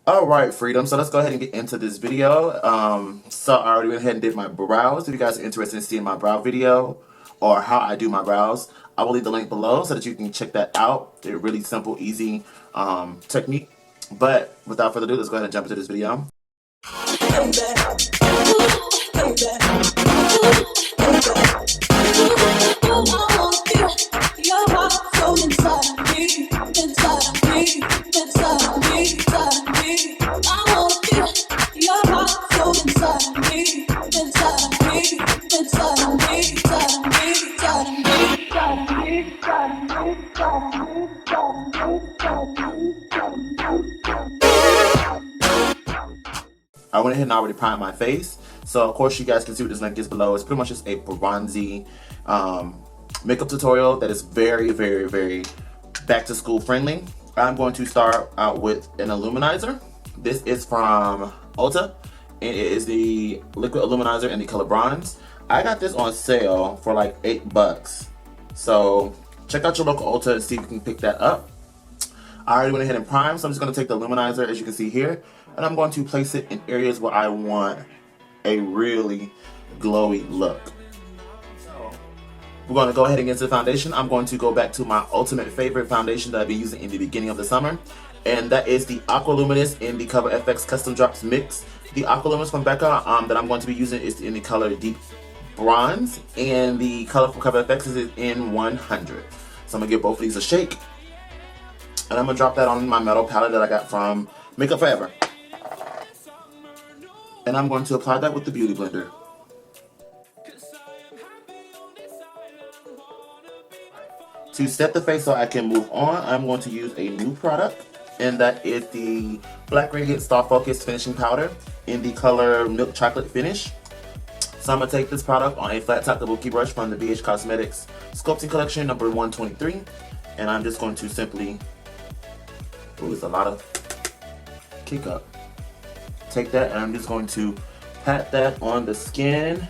Alright, Freedom. So let's go ahead and get into this video. So I already went ahead and did my brows. If you guys are interested in seeing my brow video or how I do my brows, I will leave the link below so that you can check that out. They're really simple, easy technique. But without further ado, let's go ahead and jump into this video. I went ahead and already primed my face. So of course you guys can see what this link is below. It's pretty much just a bronzy makeup tutorial that is very, very, very back to school friendly. I'm going to start out with an Illuminizor. This is from Ulta, and it is the liquid Illuminizer in the color bronze. I got this on sale for like $8. So check out your local Ulta and see if you can pick that up. I already went ahead and primed, so I'm just going to take the Illuminizer, as you can see here, and I'm going to place it in areas where I want a really glowy look. We're going to go ahead and get into the foundation. I'm going to go back to my ultimate favorite foundation that I've been using in the beginning of the summer, and that is the Aqua Luminous in the Cover FX Custom Drops Mix. The Aqua Luminous from Becca that I'm going to be using is in the color Deep Bronze, and the color from Cover FX is in 100. So I'm going to give both of these a shake, and I'm going to drop that on my metal palette that I got from Makeup Forever. And I'm going to apply that with the Beauty Blender. To set the face so I can move on, I'm going to use a new product, and that is the Black Radiance Star Focus Finishing Powder in the color Milk Chocolate Finish. So I'm going to take this product on a flat top kabuki brush from the BH Cosmetics Sculpting Collection number 123, and I'm just going to simply, ooh, it's a lot of kick up. Take that, and I'm just going to pat that on the skin,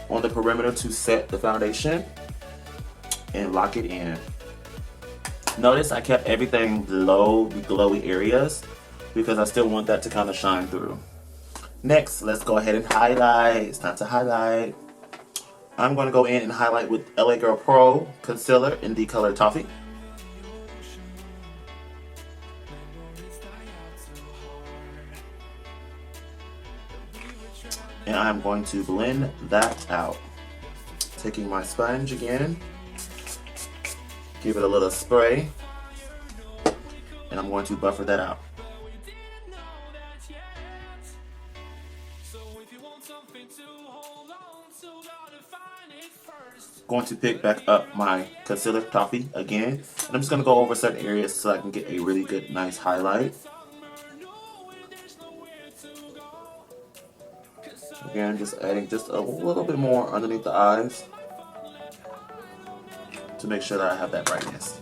on the perimeter to set the foundation and lock it in. Notice I kept everything below the glowy areas because I still want that to kind of shine through. Next, let's go ahead and highlight. It's time to highlight. I'm going to go in and highlight with LA Girl Pro Concealer in the color Toffee. And I'm going to blend that out. Taking my sponge again, give it a little spray, and I'm going to buffer that out. Going to pick back up my concealer Toffee again, and I'm just going to go over certain areas so I can get a really good, nice highlight. Again, just adding just a little bit more underneath the eyes to make sure that I have that brightness.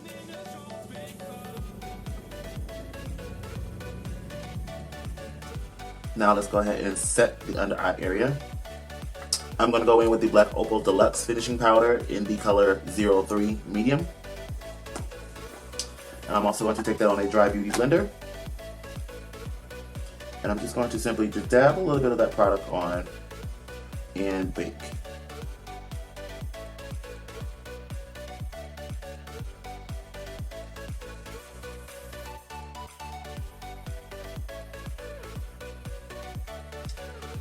Now let's go ahead and set the under eye area. I'm going to go in with the Black Opal Deluxe Finishing Powder in the color 03 Medium. And I'm also going to take that on a dry beauty blender. And I'm just going to simply just dab a little bit of that product on and bake.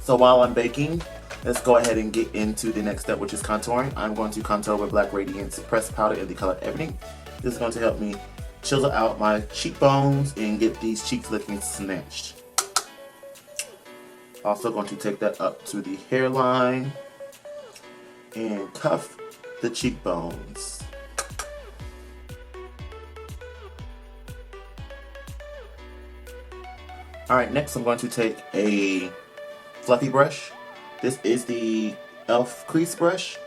So while I'm baking, let's go ahead and get into the next step, which is contouring. I'm going to contour with Black Radiance Pressed Powder in the color Ebony. This is going to help me chisel out my cheekbones and get these cheeks looking snatched. Also going to take that up to the hairline and cuff the cheekbones. Alright, next I'm going to take a fluffy brush. This is the e.l.f. crease brush.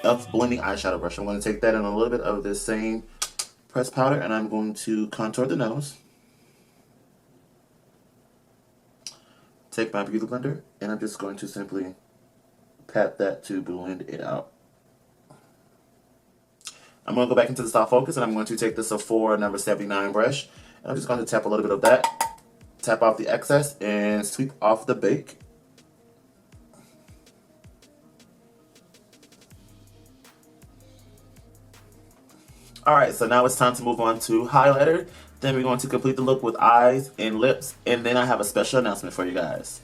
e.l.f. blending eyeshadow brush. I'm going to take that in a little bit of the same pressed powder, and I'm going to contour the nose. Take my beauty blender, and I'm just going to simply pat that to blend it out. I'm going to go back into the soft focus, and I'm going to take the Sephora number 79 brush, I'm just going to tap a little bit of that, tap off the excess, and sweep off the bake. Alright, so now it's time to move on to highlighter. Then we're going to complete the look with eyes and lips, and then I have a special announcement for you guys.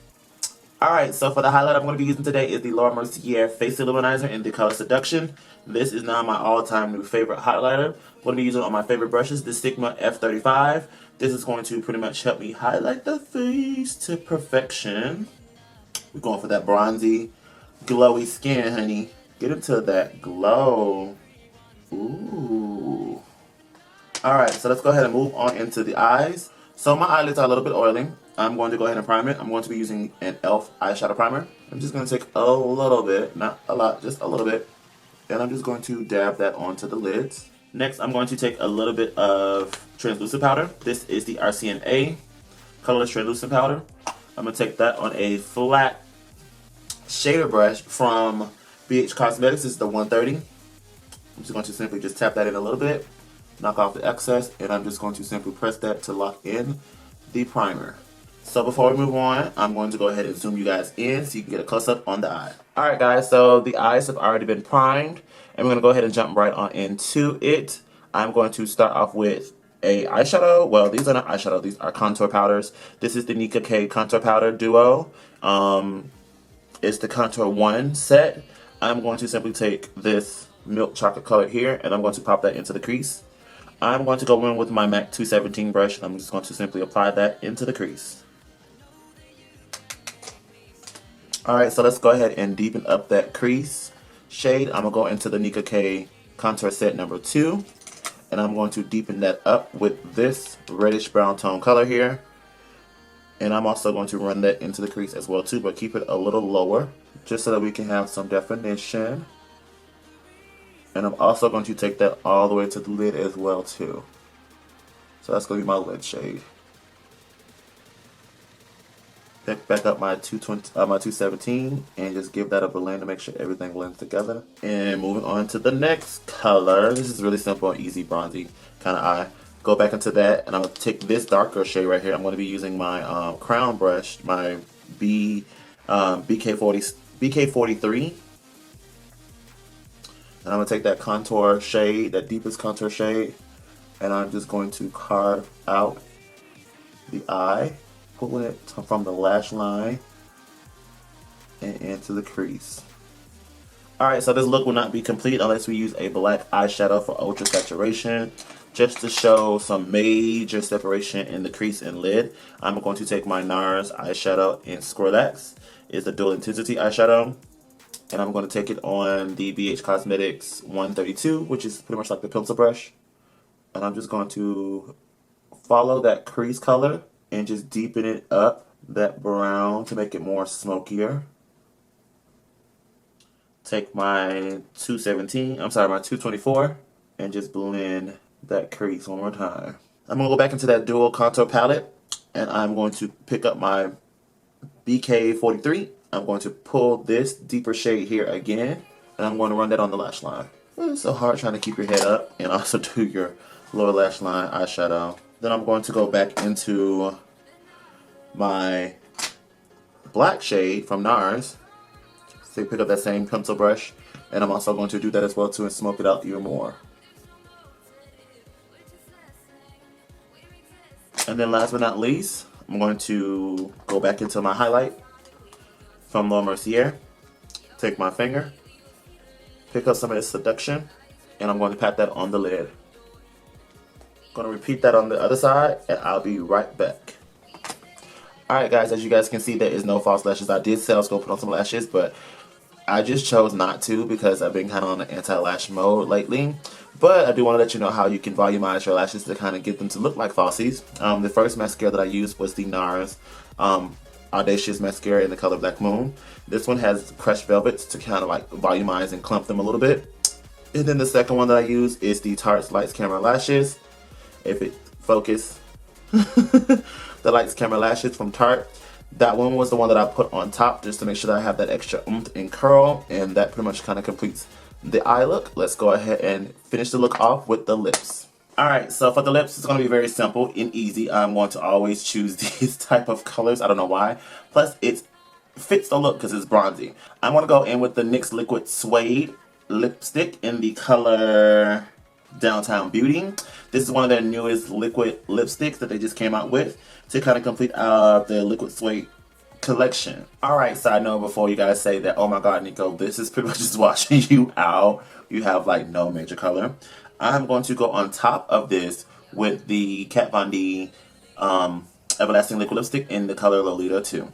Alright, so for the highlight I'm going to be using today is the Mericer Face Illuminizer in the color Seduction. This is now my all-time new favorite highlighter. I'm going to be using it on my favorite brushes, the Sigma F35. This is going to pretty much help me highlight the face to perfection. We're going for that bronzy, glowy skin, honey. Get into that glow. Ooh. Alright, so let's go ahead and move on into the eyes. So my eyelids are a little bit oily. I'm going to go ahead and prime it. I'm going to be using an e.l.f. eyeshadow primer. I'm just going to take a little bit, not a lot, just a little bit. And I'm just going to dab that onto the lids. Next, I'm going to take a little bit of translucent powder. This is the RCMA Colorless Translucent Powder. I'm going to take that on a flat shader brush from BH Cosmetics. This is the 130. I'm just going to simply just tap that in a little bit, knock off the excess, and I'm just going to simply press that to lock in the primer. So before we move on, I'm going to go ahead and zoom you guys in so you can get a close-up on the eye. Alright guys, so the eyes have already been primed, and we're going to go ahead and jump right on into it. I'm going to start off with a eyeshadow. Well, these are not eyeshadow, these are contour powders. This is the Nicka K Contour Duo. It's the Contour 1 set. I'm going to simply take this milk chocolate color here, and I'm going to pop that into the crease. I'm going to go in with my MAC 217 brush, and I'm just going to simply apply that into the crease. Alright, so let's go ahead and deepen up that crease shade. I'm going to go into the Nicka K Contour Set number 2, and I'm going to deepen that up with this reddish brown tone color here. And I'm also going to run that into the crease as well too, but keep it a little lower, just so that we can have some definition. And I'm also going to take that all the way to the lid as well too. So that's going to be my lid shade. Pick back up my 217 and just give that a blend to make sure everything blends together. And moving on to the next color. This is really simple and easy, bronzy kind of eye. Go back into that, and I'm going to take this darker shade right here. I'm going to be using my crown brush, my BK43. And I'm going to take that contour shade, that deepest contour shade, and I'm just going to carve out the eye, pulling it from the lash line and into the crease. Alright, so this look will not be complete unless we use a black eyeshadow for ultra saturation, just to show some major separation in the crease and lid. I'm going to take my Nars eyeshadow in Squirrelax. It's a dual intensity eyeshadow. And I'm going to take it on the BH Cosmetics 132, which is pretty much like the pencil brush. And I'm just going to follow that crease color and just deepen it up, that brown, to make it more smokier. Take my 224, and just blend that crease one more time. I'm going to go back into that dual contour palette, and I'm going to pick up my BK43. I'm going to pull this deeper shade here again, and I'm going to run that on the lash line. It's so hard trying to keep your head up and also do your lower lash line eyeshadow. Then I'm going to go back into my black shade from Nars. So pick up that same pencil brush, and I'm also going to do that as well too and smoke it out even more. And then last but not least, I'm going to go back into my highlight from Mericer. Take my finger, pick up some of this Seduction, and I'm going to pat that on the lid. I'm going to repeat that on the other side, and I'll be right back. Alright guys, as you guys can see, there is no false lashes. I did say I was going to put on some lashes, but I just chose not to because I've been kind of on an anti-lash mode lately. But I do want to let you know how you can volumize your lashes to kind of get them to look like falsies. The first mascara that I used was the Nars Audacious Mascara in the color Black Moon. This one has crushed velvets to kind of like volumize and clump them a little bit. And then the second one that I use is the Tarte's Lights Camera Lashes. If it focus. The Lights Camera Lashes from Tarte. That one was the one that I put on top just to make sure that I have that extra oomph and curl, and that pretty much kind of completes the eye look. Let's go ahead and finish the look off with the lips. Alright, so for the lips, it's going to be very simple and easy. I'm going to always choose these type of colors. I don't know why. Plus, it fits the look because it's bronzy. I'm going to go in with the NYX Liquid Suede lipstick in the color Downtown Beauty. This is one of their newest liquid lipsticks that they just came out with to kind of complete the Liquid Suede collection. Alright, side note before you guys say that, oh my god, Niko, this is pretty much just washing you out. You have like no major color. I'm going to go on top of this with the Kat Von D Everlasting Liquid Lipstick in the color Lolita 2.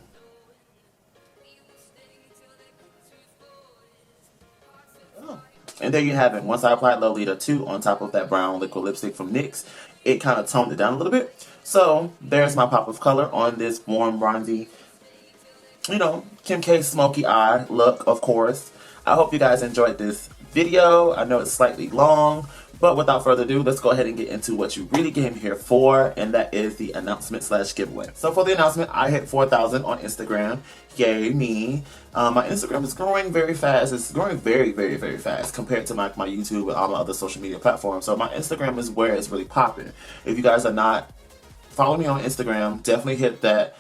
And there you have it. Once I applied Lolita 2 on top of that brown liquid lipstick from NYX, it kind of toned it down a little bit. So there's my pop of color on this warm bronzy, you know, Kim K smoky eye look, of course. I hope you guys enjoyed this video. I know it's slightly long, but without further ado, let's go ahead and get into what you really came here for, and that is the announcement / giveaway. So for the announcement, I hit 4,000 on Instagram. Yay me. My Instagram is growing very fast. It's growing very, very, very fast compared to my YouTube and all my other social media platforms. So my Instagram is where it's really popping. If you guys are not following me on Instagram, definitely hit that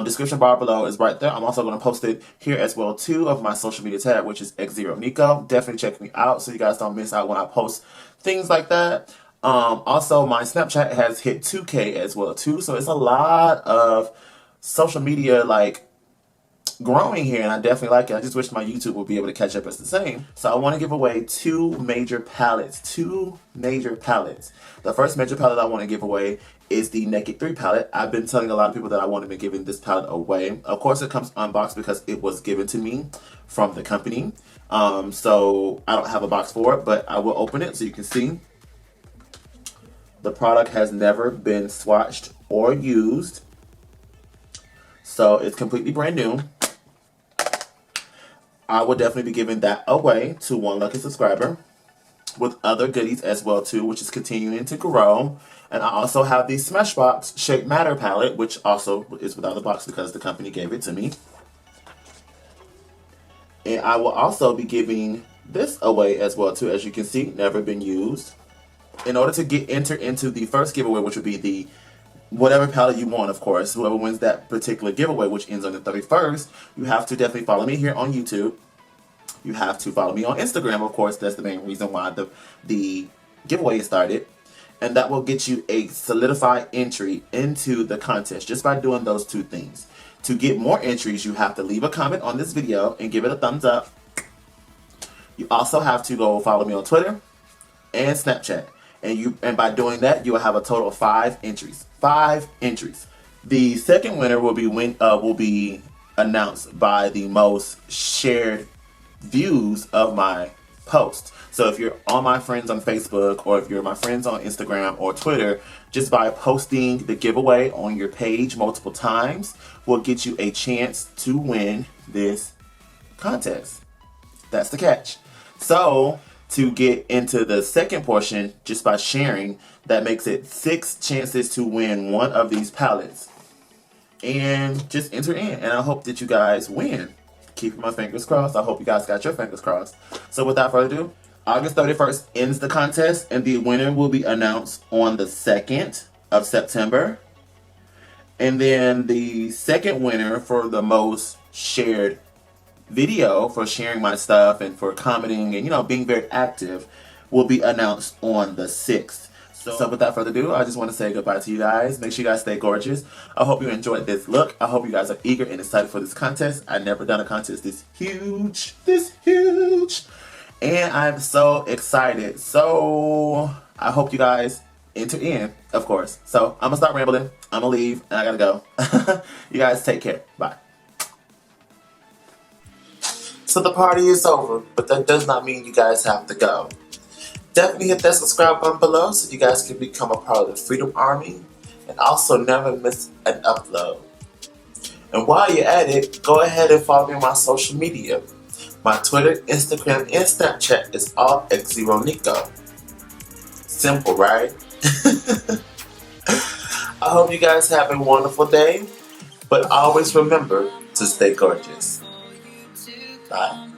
description bar below is right there. I'm also going to post it here as well too of my social media tab, which is X0Niko. Definitely check me out so you guys don't miss out when I post things like that. Also, my Snapchat has hit 2K as well too, so it's a lot of social media like growing here, and I definitely like it. I just wish my YouTube would be able to catch up as the same. So I want to give away two major palettes. The first major palette I want to give away is the Naked 3 palette. I've been telling a lot of people that I want to be giving this palette away. Of course, it comes unboxed because it was given to me from the company. So I don't have a box for it, but I will open it so you can see. The product has never been swatched or used, so it's completely brand new. I will definitely be giving that away to one lucky subscriber with other goodies as well too, which is continuing to grow. And I also have the Smashbox Shape Matter palette, which also is without a box because the company gave it to me. And I will also be giving this away as well too, as you can see, never been used. In order to enter into the first giveaway, which would be the whatever palette you want, of course, whoever wins that particular giveaway, which ends on the 31st, you have to definitely follow me here on YouTube. You have to follow me on Instagram, of course. That's the main reason why the giveaway started. And that will get you a solidified entry into the contest just by doing those two things. To get more entries, you have to leave a comment on this video and give it a thumbs up. You also have to go follow me on Twitter and Snapchat. And by doing that, you will have a total of 5 entries. 5 entries. The second winner will be announced by the most shared views of my post. So if you're on my friends on Facebook, or if you're my friends on Instagram or Twitter, just by posting the giveaway on your page multiple times will get you a chance to win this contest. That's the catch. So to get into the second portion, just by sharing, that makes it 6 chances to win one of these palettes. And just enter in, and I hope that you guys win. Keeping my fingers crossed. I hope you guys got your fingers crossed. So without further ado, August 31st ends the contest, and the winner will be announced on the 2nd of September. And then the second winner for the most shared video, for sharing my stuff and for commenting and, you know, being very active, will be announced on the 6th. So without further ado, I just want to say goodbye to you guys. Make sure you guys stay gorgeous. I hope you enjoyed this look. I hope you guys are eager and excited for this contest. I've never done a contest this huge. And I'm so excited. So I hope you guys enter in, of course. So I'm going to stop rambling. I'm going to leave and I got to go. You guys take care. Bye. So the party is over, but that does not mean you guys have to go. Definitely hit that subscribe button below so you guys can become a part of the Freedom Army and also never miss an upload. And while you're at it, go ahead and follow me on my social media. My Twitter, Instagram, and Snapchat is all X0Niko. Simple, right? I hope you guys have a wonderful day, but always remember to stay gorgeous. Bye.